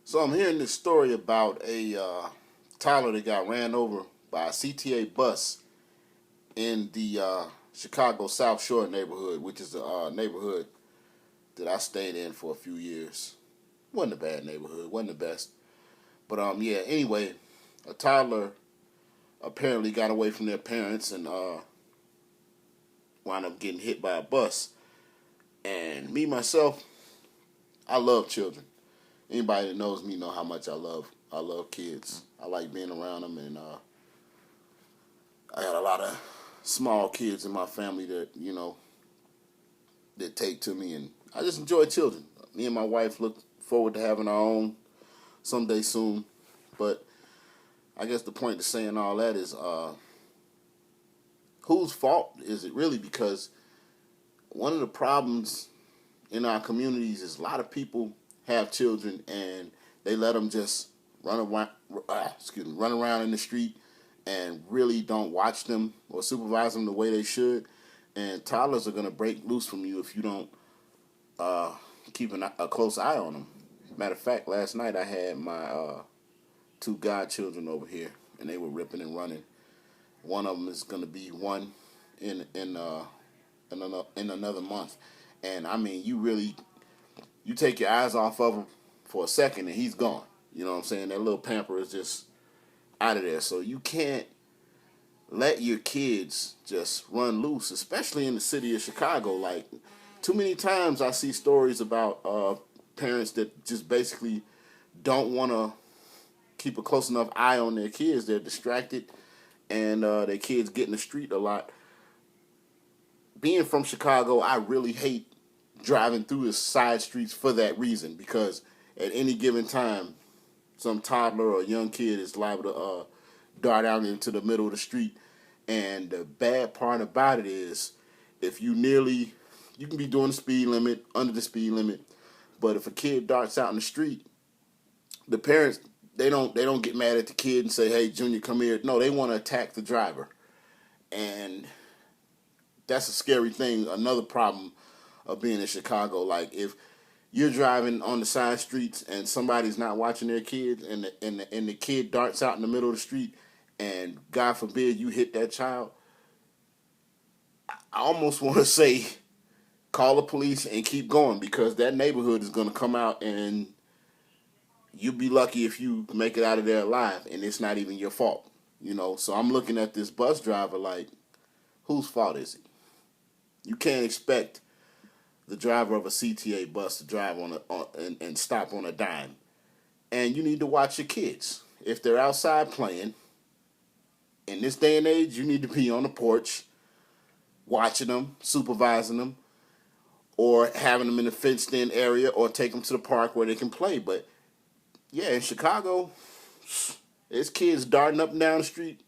So I'm hearing this story about a toddler that got ran over by a CTA bus in the Chicago South Shore neighborhood, which is the neighborhood that I stayed in for a few years. Wasn't a bad neighborhood, wasn't the best. But yeah, anyway, a toddler apparently got away from their parents and wound up getting hit by a bus. And me myself, I love children. Anybody that knows me know how much I love kids. I like being around them, and I got a lot of small kids in my family that that take to me, and I just enjoy children. Me and my wife look forward to having our own someday soon. But I guess the point of saying all that is, whose fault is it really? Because one of the problems in our communities is a lot of people have children and they let them just run around in the street and really don't watch them or supervise them the way they should. And toddlers are going to break loose from you if you don't keep a close eye on them. Matter of fact, last night I had my two godchildren over here, and they were ripping and running. One of them is going to be one in another month, and I mean, you take your eyes off of him for a second, and he's gone. You know what I'm saying? That little pamper is just out of there. So you can't let your kids just run loose, especially in the city of Chicago. Like, too many times I see stories about parents that just basically don't want to keep a close enough eye on their kids. They're distracted, and their kids get in the street a lot. Being from Chicago, I really hate driving through the side streets for that reason, because at any given time, some toddler or young kid is liable to dart out into the middle of the street. And the bad part about it is, if you can be doing the speed limit, under the speed limit, but if a kid darts out in the street, the parents, they don't get mad at the kid and say, "Hey, Junior, come here." No, they want to attack the driver, and that's a scary thing. Another problem of being in Chicago, like, if you're driving on the side streets and somebody's not watching their kids, and the kid darts out in the middle of the street, and God forbid you hit that child, I almost want to say, call the police and keep going, because that neighborhood is going to come out, and you'll be lucky if you make it out of there alive, and it's not even your fault. So I'm looking at this bus driver like, whose fault is it? You can't expect the driver of a CTA bus to drive and stop on a dime. And you need to watch your kids. If they're outside playing, in this day and age, you need to be on the porch watching them, supervising them, or having them in a fenced-in area, or take them to the park where they can play. But yeah, in Chicago, there's kids darting up and down the street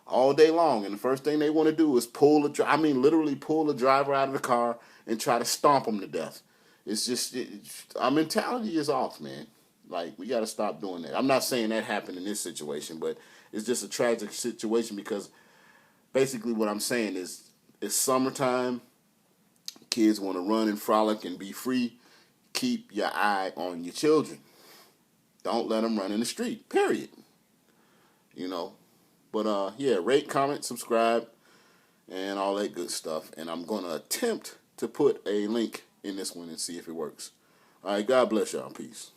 all day long, and the first thing they want to do is literally pull the driver out of the car and try to stomp them to death. It's just, our mentality is off, man. Like, we got to stop doing that. I'm not saying that happened in this situation, but it's just a tragic situation, because basically what I'm saying is, it's summertime. Kids want to run and frolic and be free. Keep your eye on your children. Don't let them run in the street, period. But yeah, rate, comment, subscribe, and all that good stuff. And I'm going to attempt to put a link in this one and see if it works. All right, God bless y'all. Peace.